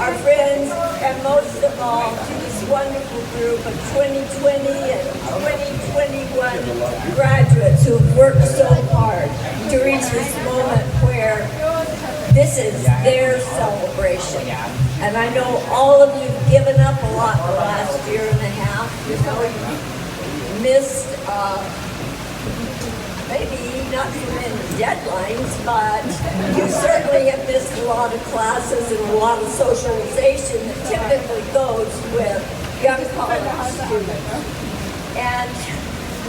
our friends, and most of all to this wonderful group of 2020 and 2021 graduates who have worked so hard to reach this moment where this is their celebration. And I know all of you have given up a lot the last year and a half. You know, you missed maybe not so many deadlines, but you certainly have missed a lot of classes and a lot of socialization that typically goes with young college students. And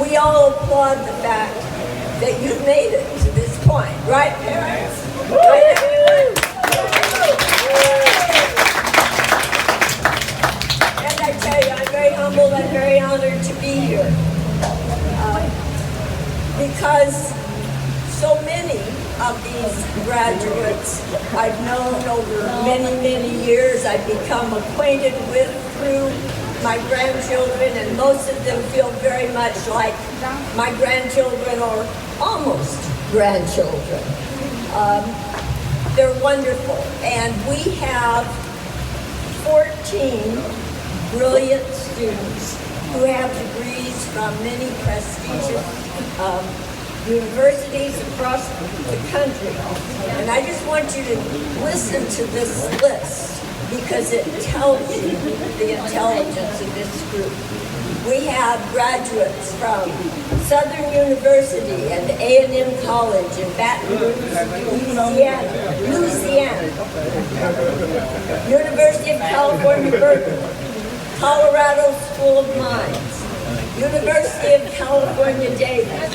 we all applaud the fact that you've made it to this point, right, parents? And I tell you, I'm very humbled and very honored to be here. Because so many of these graduates I've known over many, many years. I've become acquainted with through my grandchildren, and most of them feel very much like my grandchildren or almost grandchildren. They're wonderful, and we have 14 brilliant students who have degrees from many prestigious universities across the country. And I just want you to listen to this list because it tells you the intelligence of this group. We have graduates from Southern University and A&M College in Baton Rouge, Louisiana. University of California, Berkeley. Colorado School of Mines. University of California, Davis,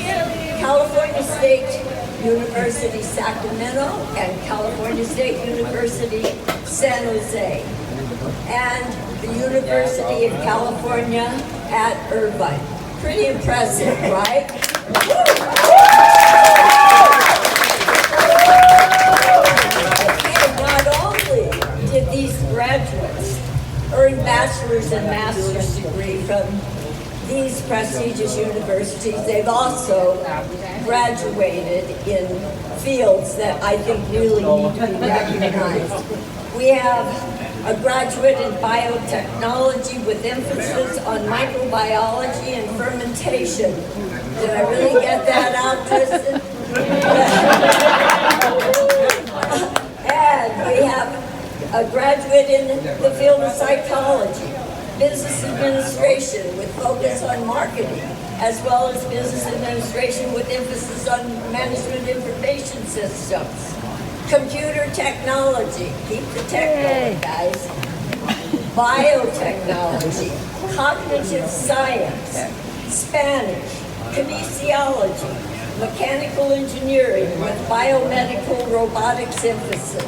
California State University, Sacramento, and California State University, San Jose, and the University of California at Irvine. Pretty impressive, right? And not only did these graduates earn bachelor's and master's degree from these prestigious universities, they've also graduated in fields that I think really need to be recognized. We have a graduate in biotechnology with emphasis on microbiology and fermentation. Did I really get that out, Tristan? And we have a graduate in the field of psychology, business administration with focus on marketing, as well as business administration with emphasis on management information systems. Computer technology, keep the tech going, guys. Biotechnology, cognitive science, Spanish, kinesiology, mechanical engineering with biomedical robotics emphasis,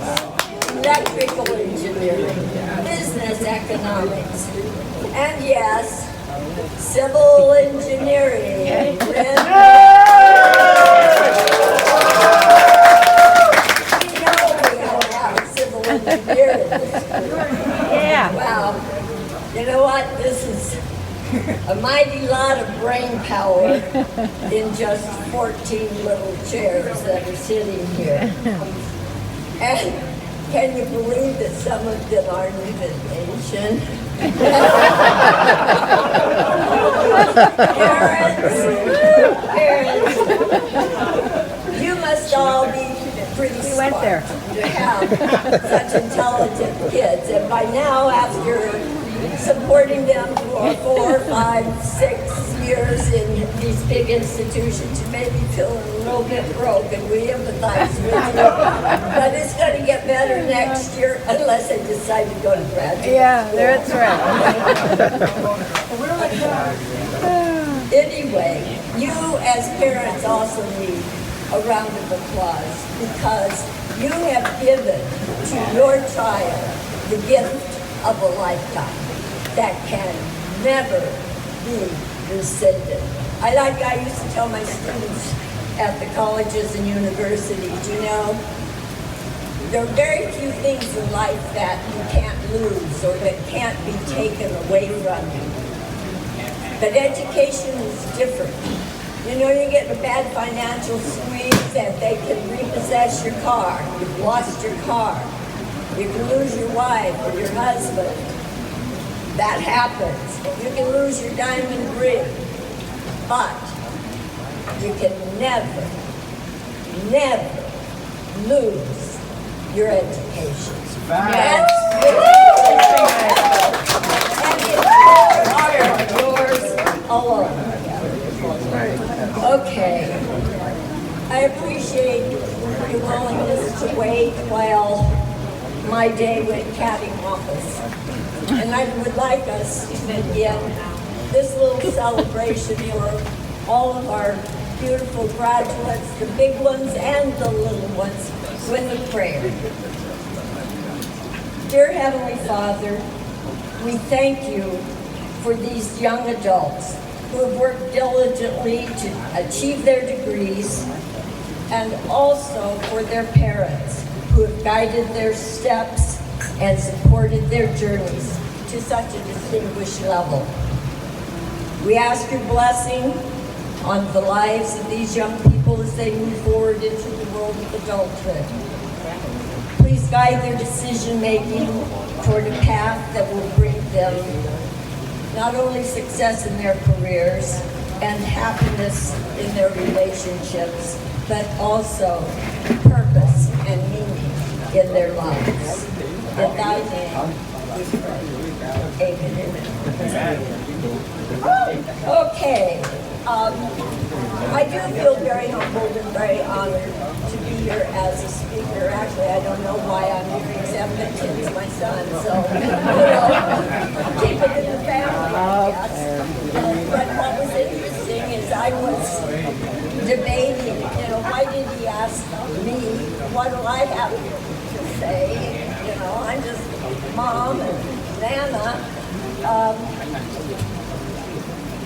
electrical engineering, business economics, and yes, civil engineering. Yeah. Wow. You know what? This is a mighty lot of brain power in just 14 little chairs that are sitting here. And can you believe that some of them aren't even Asian? Parents, you must all be pretty smart to have such intelligent kids. And by now, after supporting them for 4, 5, 6 years in these big institutions, you may be feeling a little bit broke, and we empathize with you. But it's going to get better next year, unless they decide to go to graduate. Yeah, that's right. Anyway, you as parents also need a round of applause because you have given to your child the gift of a lifetime that can never be rescinded. I used to tell my students at the colleges and universities, you know, there are very few things in life that you can't lose or that can't be taken away from you. But education is different. You know, you get a bad financial squeeze and they can repossess your car. You've lost your car. You can lose your wife or your husband. That happens. You can lose your diamond ring. But you can never, never lose your education. That's and it's yours alone. Okay. I appreciate your willingness to wait while my day went cattywampus. And I would like us to begin this little celebration for all of our beautiful graduates, the big ones and the little ones, with a prayer. Dear Heavenly Father, we thank you for these young adults who have worked diligently to achieve their degrees, and also for their parents who have guided their steps and supported their journeys to such a distinguished level. We ask your blessing on the lives of these young people as they move forward into the world of adulthood. Please guide their decision-making toward a path that will bring them not only success in their careers and happiness in their relationships, but also purpose and meaning in their lives. In thy name we pray. Amen. Okay. I do feel very humbled and very honored to be here as a speaker. Actually, I don't know why I'm here except that Tim's my son, so, keep it in the family, I guess. But what was interesting is I was debating, why did he ask me, what do I have to say? I'm just mom and Nana.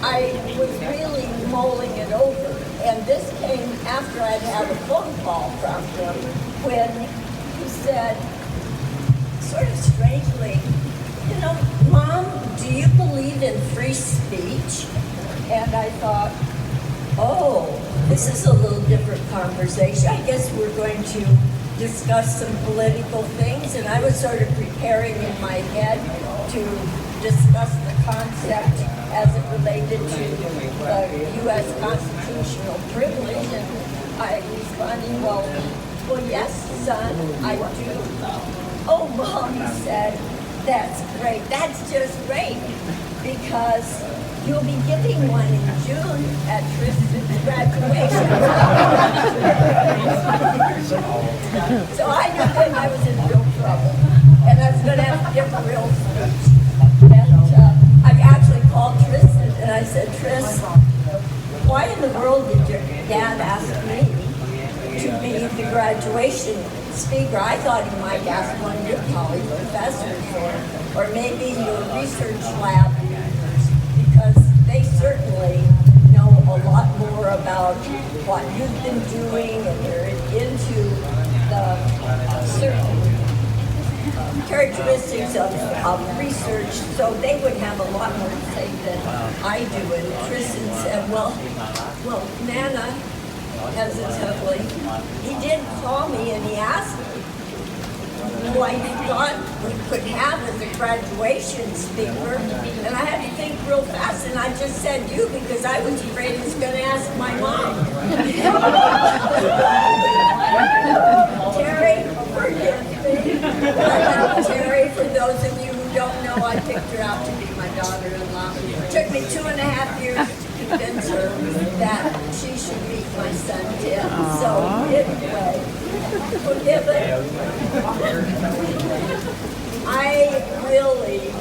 I was really mulling it over, and this came after I'd had a phone call from him when he said, sort of strangely, Mom, do you believe in free speech? And I thought, oh, this is a little different conversation. I guess we're going to discuss some political things, and I was sort of preparing in my head to discuss the concept as it related to the U.S. constitutional privilege, and I responded, well, yes, son, I do. Oh, Mom, he said, that's great. That's just great, because you'll be giving one in June at Tristan's graduation. So I knew then I was in real trouble, and I was going to have to give a real speech. And I actually called Tristan, and I said, Tris, why in the world did your dad ask me to be the graduation speaker? I thought he might ask one of your college professors or maybe your research lab members, because they certainly know a lot more about what you've been doing, and they're into the certain characteristics of research, so they would have a lot more to say than I do. And Tristan said, well, Nana, hesitantly, he did call me and he asked me what he thought we could have as a graduation speaker, and I had to think real fast, and I just said you because I was afraid he was going to ask my mom. Terry, forgive me. Terry, for those of you who don't know, I picked her out to be my daughter-in-law. It took me 2.5 years to convince her that she should meet my son Tim. So anyway, forgive it. I really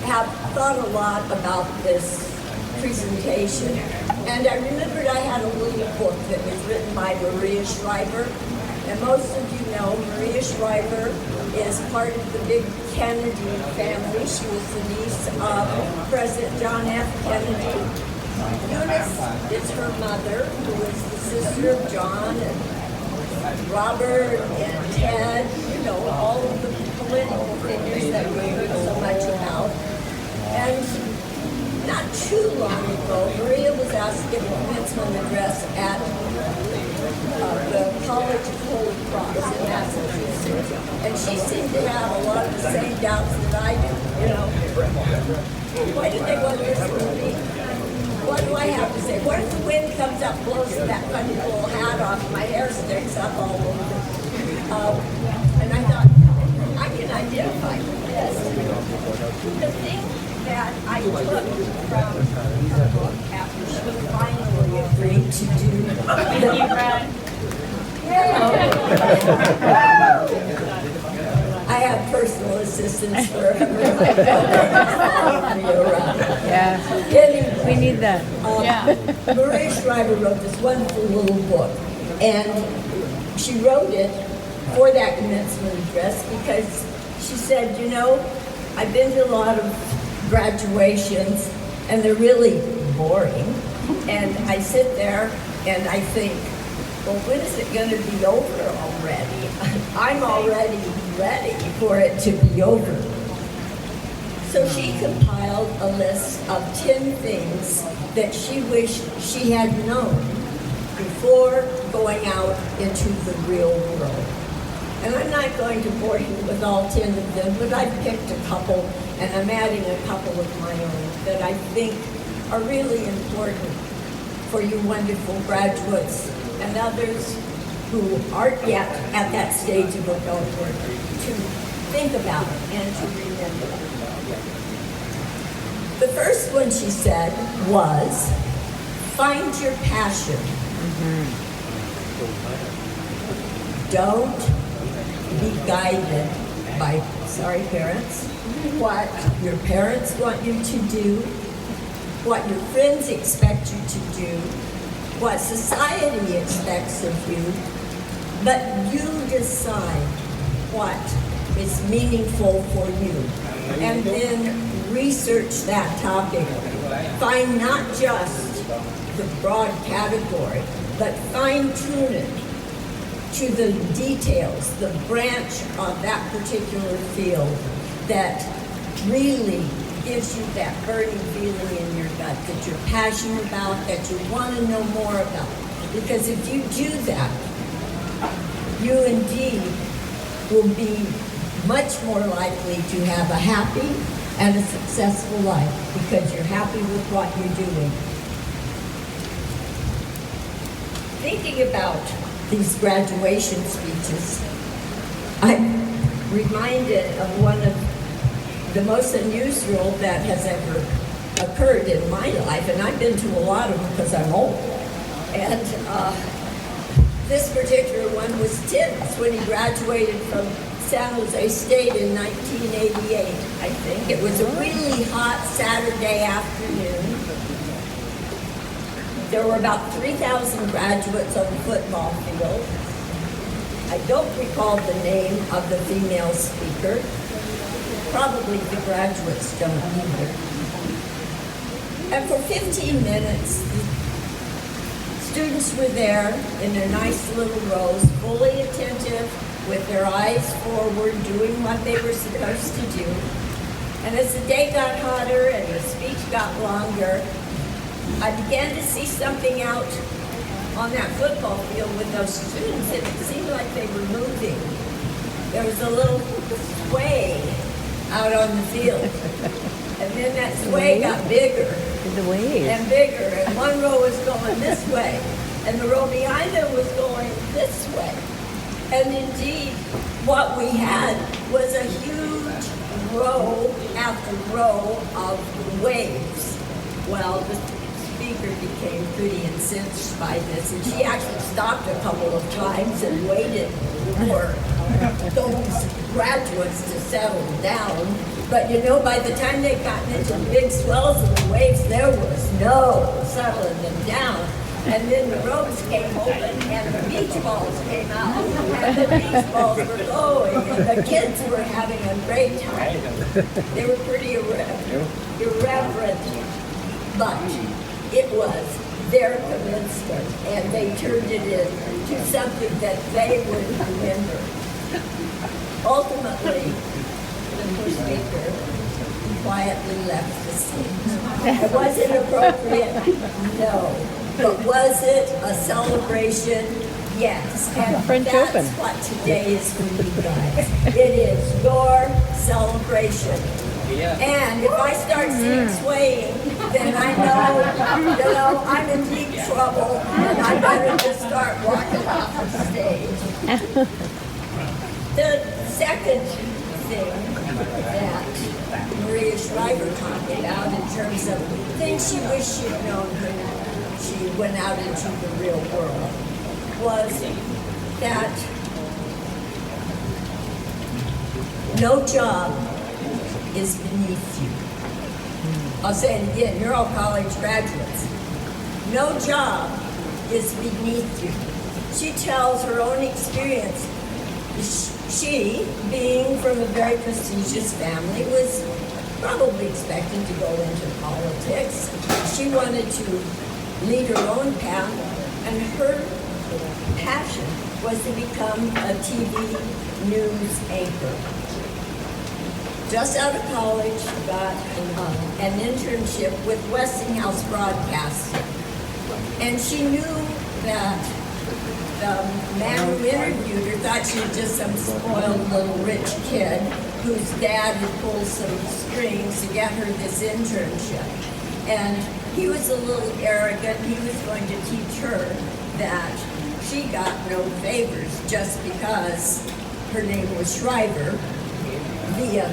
have thought a lot about this presentation, and I remembered I had a little book that was written by Maria Shriver. And most of you know Maria Shriver is part of the big Kennedy family. She was the niece of President John F. Kennedy. Eunice is her mother, who is the sister of John and Robert and Ted, all of the political figures that we heard so much about. And not too long ago, Maria was asked to give a commencement address at the College of Holy Cross in Massachusetts, and she seemed to have a lot of the same doubts that I do, you know. Why do they want to listen to me? What do I have to say? What if the wind comes up, blows that funny little hat off, my hair sticks up all over? And I thought, I can identify with this. The thing that I took from her book after she finally agreed to do. Thank you, Brad. I have personal assistants for everyone. Yeah. Anyway, We need that. Maria Shriver wrote this wonderful little book, and she wrote it for that commencement address because she said, you know, I've been to a lot of graduations, and they're really boring, and I sit there and I think, well, when is it going to be over already? I'm already ready for it to be over. So she compiled a list of 10 things that she wished she had known before going out into the real world. And I'm not going to bore you with all 10 of them, but I've picked a couple, and I'm adding a couple of my own that I think are really important for you wonderful graduates and others who aren't yet at that stage of adulthood to think about and to remember. The first one she said was, find your passion. Don't be guided by, sorry parents, what your parents want you to do, what your friends expect you to do, what society expects of you, but you decide what is meaningful for you. And then research that topic. Find not just the broad category, but fine-tune it to the details, the branch of that particular field that really gives you that burning feeling in your gut that you're passionate about, that you want to know more about. Because if you do that, you indeed will be much more likely to have a happy and a successful life because you're happy with what you're doing. Thinking about these graduation speeches, I'm reminded of one of the most unusual that has ever occurred in my life, and I've been to a lot of them because I'm old. And this particular one was Tim's when he graduated from San Jose State in 1988, I think. It was a really hot Saturday afternoon. There were about 3,000 graduates on the football field. I don't recall the name of the female speaker. Probably the graduates don't either. And for 15 minutes, students were there in their nice little rows, fully attentive, with their eyes forward, doing what they were supposed to do. And as the day got hotter and the speech got longer, I began to see something out on that football field with those students, and it seemed like they were moving. There was a little sway out on the field. And then that sway got bigger and bigger, and one row was going this way, and the row behind them was going this way. And indeed, what we had was a huge row after row of waves. Well, the speaker became pretty incensed by this, and she actually stopped a couple of times and waited for those graduates to settle down. But you know, by the time they got into the big swells of the waves, there was no settling them down. And then the ropes came open and the beach balls came out. And the beach balls were going and the kids were having a great time. They were pretty irreverent, but it was their commencement and they turned it into something that they would remember. Ultimately, the first speaker quietly left the scene. It wasn't appropriate, no. But was it a celebration? Yes, and French that's Open. what today is for you guys. It is your celebration. And if I start seeing swaying, then I know, I'm in deep trouble, and I better just start walking off the stage. The second thing that Maria Shriver talked about in terms of things she wished she'd known when she went out into the real world was that no job is beneath you. I'll say it again, you're all college graduates. No job is beneath you. She tells her own experience. She, being from a very prestigious family, was probably expected to go into politics. She wanted to lead her own path, and her passion was to become a TV news anchor. Just out of college, got an internship with Westinghouse Broadcasting. And she knew that the man who interviewed her thought she was just some spoiled little rich kid whose dad had pulled some strings to get her this internship. And he was a little arrogant. He was going to teach her that she got no favors just because her name was Shriver via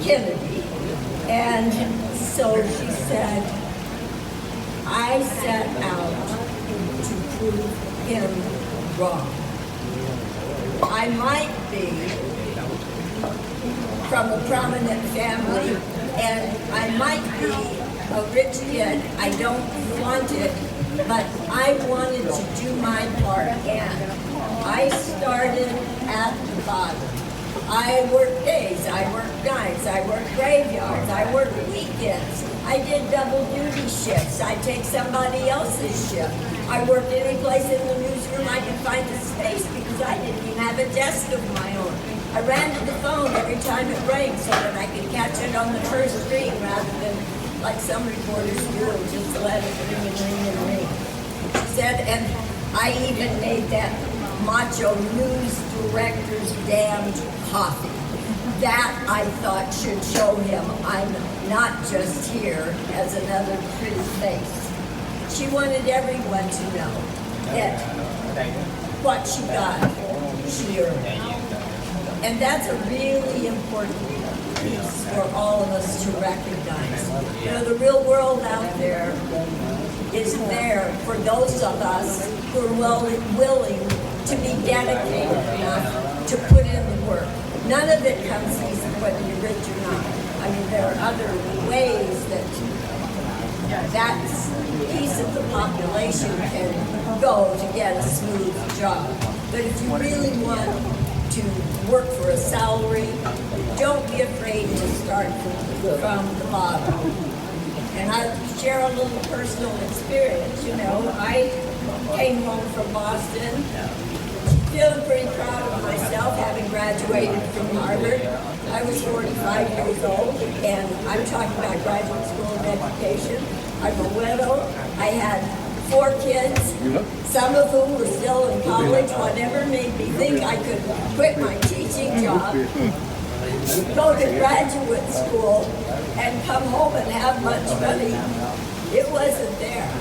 Kennedy. And so she said, I set out to prove him wrong. I might be from a prominent family, and I might be a rich kid. I don't want it, but I wanted to do my part, and I started at the bottom. I worked days, I worked nights, I worked graveyards, I worked weekends. I did double duty shifts. I take somebody else's shift. I worked any place in the newsroom I could find a space because I didn't even have a desk of my own. I ran to the phone every time it rang so that I could catch it on the first ring rather than like some reporters do, just let it ring and ring and ring. She said, and I even made that macho news director's damned coffee. That, I thought, should show him I'm not just here as another pretty face. She wanted everyone to know that what she got, she earned. And that's a really important piece for all of us to recognize. You know, the real world out there is there for those of us who are willing to be dedicated enough to put in the work. None of it comes easy whether you're rich or not. I mean, there are other ways that piece of the population can go to get a smooth job. But if you really want to work for a salary, don't be afraid to start from the bottom. And I share a little personal experience. You know, I came home from Boston, feeling pretty proud of myself, having graduated from Harvard. I was 45 years old, and I'm talking about graduate school and education. I'm a widow. I had 4 kids, some of whom were still in college. Whatever made me think I could quit my teaching job, go to graduate school, and come home and have much money. It wasn't there.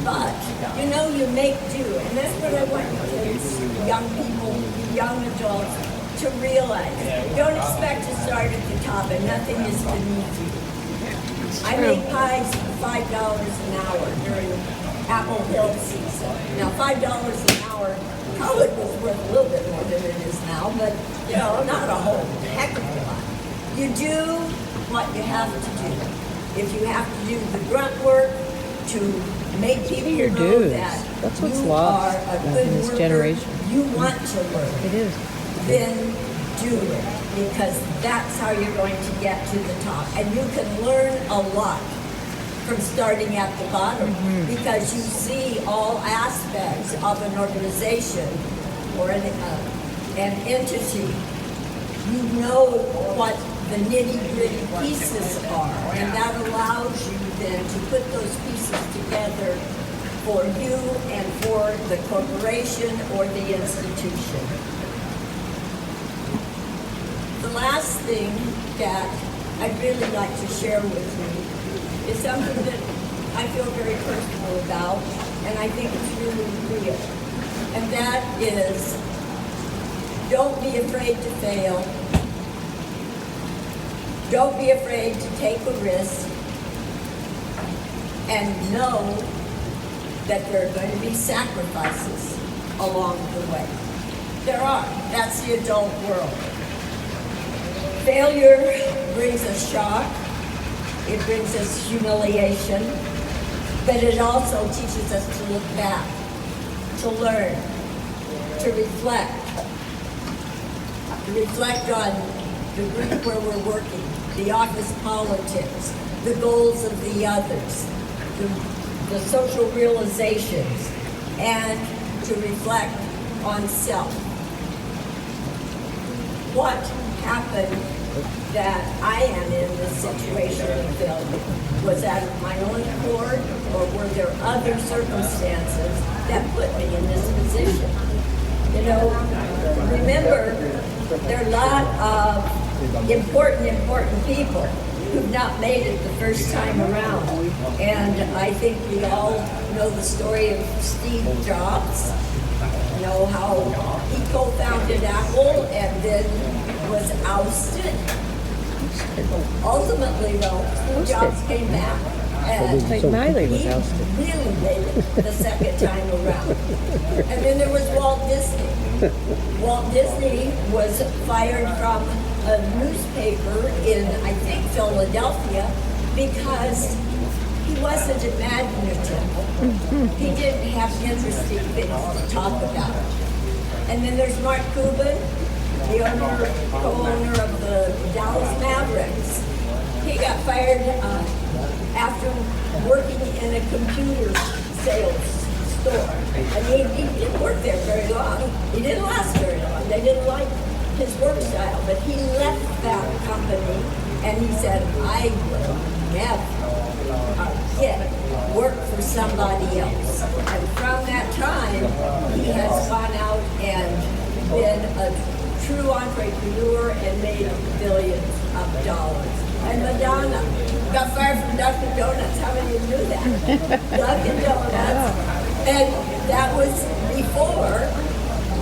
But, you know, you make do. And that's what I want you kids, young people, young adults to realize. Don't expect to start at the top, and nothing is beneath you. I made pies for $5 an hour during Apple Hill season. Now, $5 an hour probably was worth a little bit more than it is now, but, you know, not a whole heck of a lot. You do what you have to do. If you have to do the grunt work to make people know that that's what's you lost are a good in this worker, generation. you want to learn. It is. Then do it, because that's how you're going to get to the top. And you can learn a lot from starting at the bottom, because you see all aspects of an organization or an entity. You know what the nitty-gritty pieces are, and that allows you then to put those pieces together for you and for the corporation or the institution. The last thing that I'd really like to share with you is something that I feel very personal about, and I think it's really real. And that is, don't be afraid to fail. Don't be afraid to take a risk. And know that there are going to be sacrifices along the way. There are. That's the adult world. Failure brings us shock. It brings us humiliation. But it also teaches us to look back, to learn, to reflect on the group where we're working, the office politics, the goals of the others, the social realizations, and to reflect on self. What happened that I am in this situation of failure? Was that of my own accord, or were there other circumstances that put me in this position? You know, remember, there are a lot of important people who've not made it the first time around. And I think we all know the story of Steve Jobs. You know how he co-founded Apple and then was ousted. Ultimately, though, Steve Jobs came back and Like Miley was he ousted. really made it the second time around. And then there was Walt Disney. Walt Disney was fired from a newspaper in, I think, Philadelphia, because he wasn't imaginative. He didn't have interesting things to talk about. And then there's Mark Cuban, the co-owner of the Dallas Mavericks. He got fired after working in a computer sales store. And he didn't work there very long. He didn't last very long. They didn't like his work style, but he left that company and he said, I will never again work for somebody else. And from that time, he has gone out and been a true entrepreneur and made billions of dollars. And Madonna got fired from Dunkin' Donuts. How many of you knew that? Dunkin' Donuts. And that was before,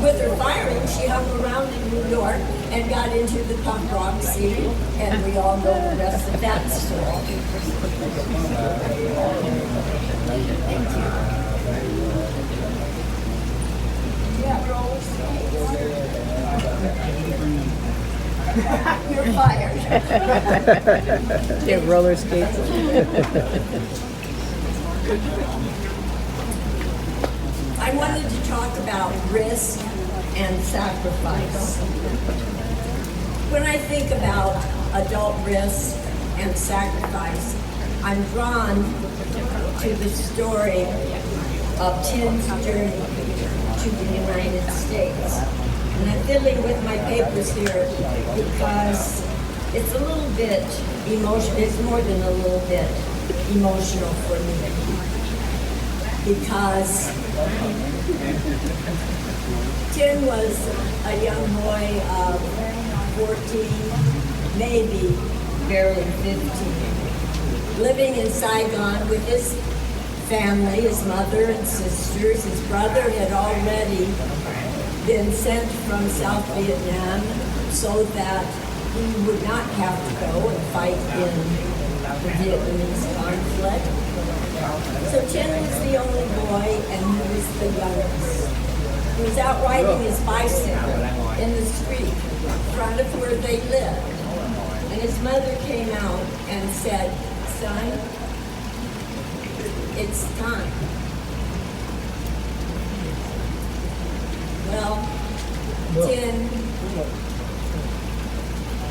with her firing, she hung around in New York and got into the punk rock scene, and we all know the rest of that story. Thank you. Yeah, roller skates. You're fired. Yeah, roller skates. I wanted to talk about risk and sacrifice. When I think about adult risk and sacrifice, I'm drawn to the story of Tim's journey to the United States. And I'm fiddling with my papers here because it's a little bit emotional. It's more than a little bit emotional for me. Because Tim was a young boy of 14, maybe barely 15, living in Saigon with his family, his mother and sisters. His brother had already been sent from South Vietnam so that he would not have to go and fight in the Vietnamese conflict. So Chen was the only boy and he was the youngest. He was out riding his bicycle in the street in front of where they lived. And his mother came out and said, son, it's time. Well, Tin,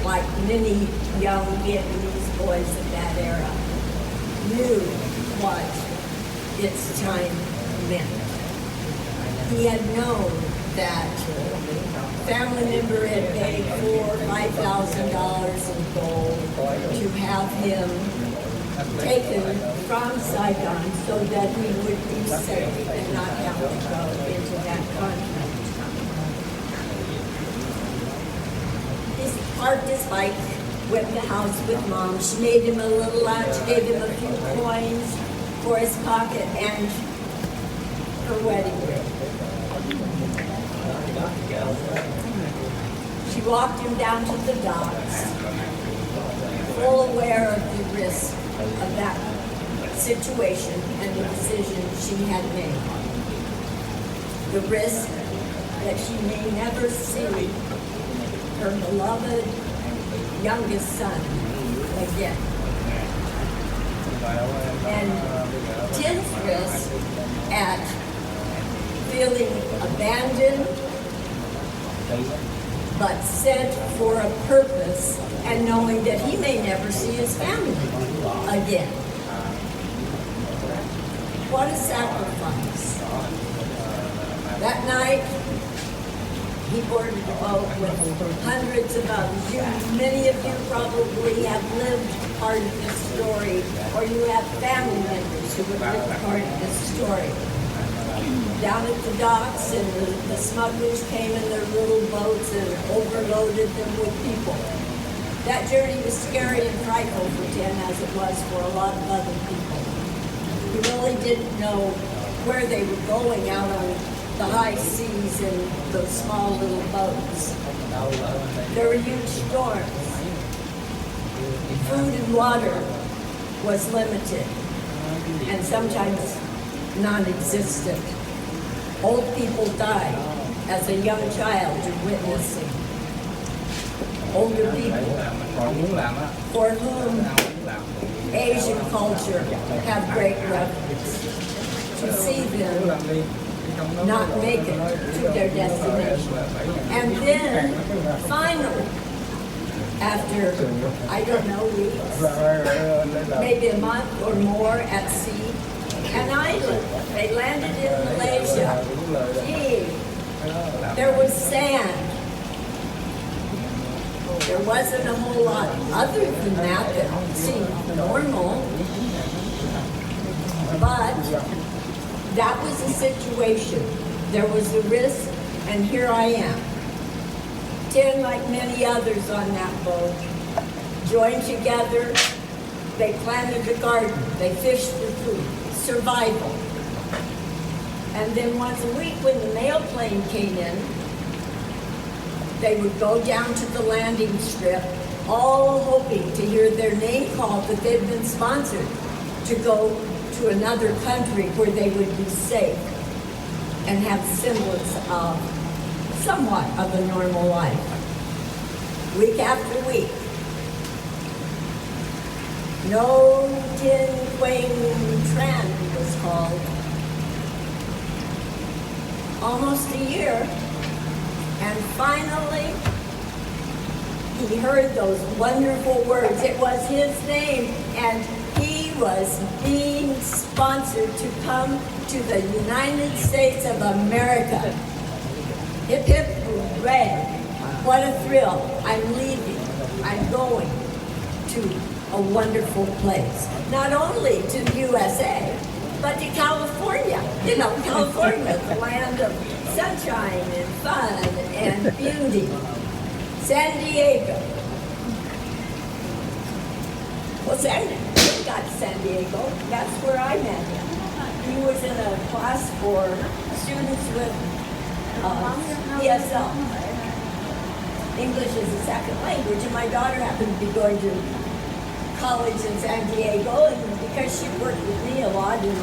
like many young Vietnamese boys of that era, knew what its time meant. He had known that family member had paid $4,000, $5,000 in gold to have him taken from Saigon so that he would be safe and not have to go into that conflict. He parked his bike, went to the house with Mom. She made him a little lunch, gave him a few coins for his pocket and her wedding ring. She walked him down to the docks, full aware of the risk of that situation and the decision she had made. The risk that she may never see her beloved youngest son again. And Tim's risk at feeling abandoned, but sent for a purpose and knowing that he may never see his family again. What a sacrifice. That night, he boarded a boat with hundreds of others. Many of you probably have lived part of this story, or you have family members who have lived part of this story. Down at the docks, and the smugglers came in their little boats and overloaded them with people. That journey was scary and frightful for Tim, as it was for a lot of other people. He really didn't know where they were going out on the high seas in those small little boats. There were huge storms. Food and water was limited and sometimes non-existent. Old people died as a young child you're witnessing. Older people for whom Asian culture have great reverence. To see them not make it to their destination. And then, finally, after, I don't know, weeks, maybe a month or more at sea, an island. They landed in Malaysia. Gee, there was sand. There wasn't a whole lot other than that seemed normal. But that was the situation. There was a risk, and here I am. 10, like many others on that boat, joined together. They planted a garden. They fished for food. Survival. And then once a week when the mail plane came in, they would go down to the landing strip, all hoping to hear their name called, that they'd been sponsored to go to another country where they would be safe and have semblance of somewhat of a normal life. Week after week. No Tin Quang Tran was called. Almost a year. And finally, he heard those wonderful words. It was his name, and he was being sponsored to come to the United States of America. Hip, hip, hooray. What a thrill. I'm leaving. I'm going to a wonderful place. Not only to the USA, but to California. You know, California, the land of sunshine and fun and beauty. San Diego. Well, he got to San Diego. That's where I met him. He was in a class for students with ESL. English is a second language, and my daughter happened to be going to college in San Diego, and because she worked with me a lot in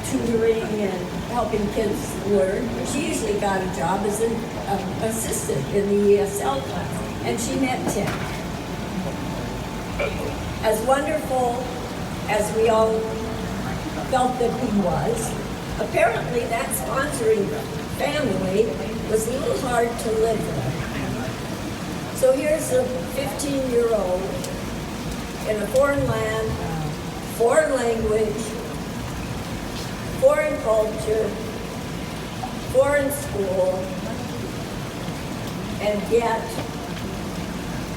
tutoring and helping kids learn, she usually got a job as an assistant in the ESL class, and she met Tim. As wonderful as we all felt that he was, apparently that sponsoring family was a little hard to live with. So here's a 15-year-old in a foreign land, foreign language, foreign culture, foreign school, and yet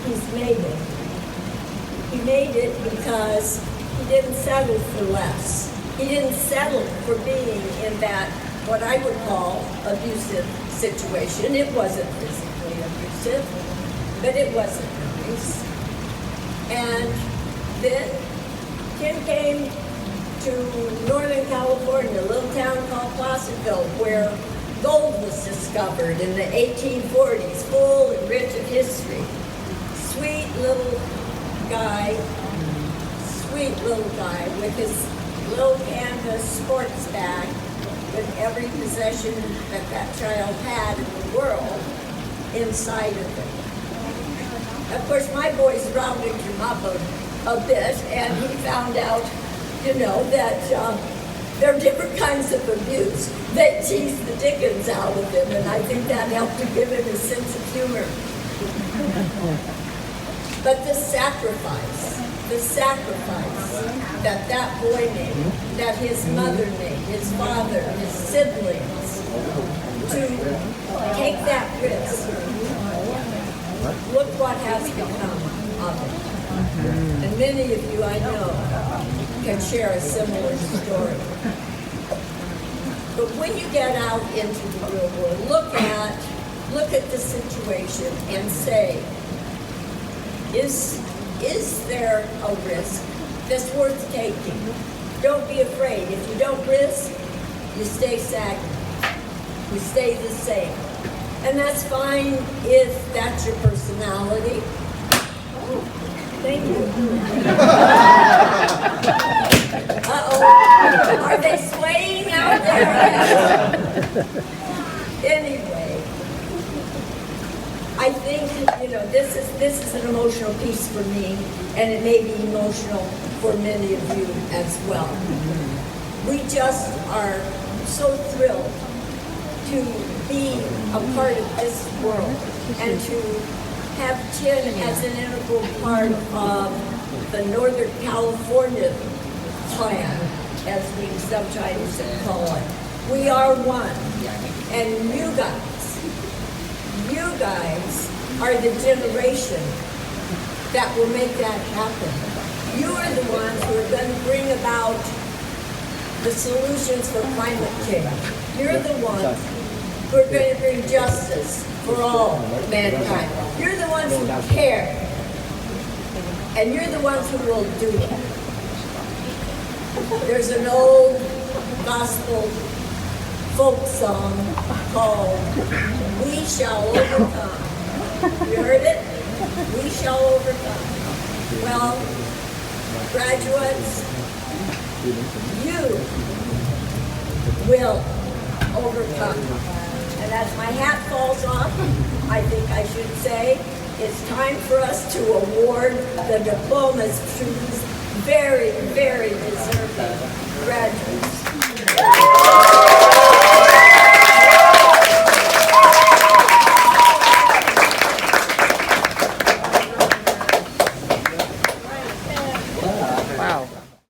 he's made it. He made it because he didn't settle for less. He didn't settle for being in that, what I would call, abusive situation. It wasn't physically abusive, but it wasn't nice. And then Kim came to Northern California, a little town called Placerville, where gold was discovered in the 1840s, full and rich of history. Sweet little guy with his little canvas sports bag with every possession that child had in the world inside of it. Of course, my boys rounded him up a bit, and he found out, that there are different kinds of abuse. They teased the dickens out of him, and I think that helped to give him a sense of humor. But the sacrifice that boy made, that his mother made, his father, his siblings, to take that risk, look what has become of it. And many of you, I know, can share a similar story. But when you get out into the real world, look at the situation and say, is there a risk that's worth taking? Don't be afraid. If you don't risk, you stay stagnant. You stay the same. And that's fine if that's your personality. Oh, thank you. Uh-oh. Are they swaying out there? Anyway, I think, this is an emotional piece for me, and it may be emotional for many of you as well. We just are so thrilled to be a part of this world and to have Tim as an integral part of the Northern California plan, as we sometimes call it. We are one, and you guys are the generation that will make that happen. You are the ones who are going to bring about the solutions for climate change. You're the ones who are going to bring justice for all mankind. You're the ones who care, and you're the ones who will do it. There's an old gospel folk song called "We Shall Overcome." You heard it? We shall overcome. Well, graduates, you will overcome. And as my hat falls off, I think I should say it's time for us to award the diplomas to these very, very deserving graduates.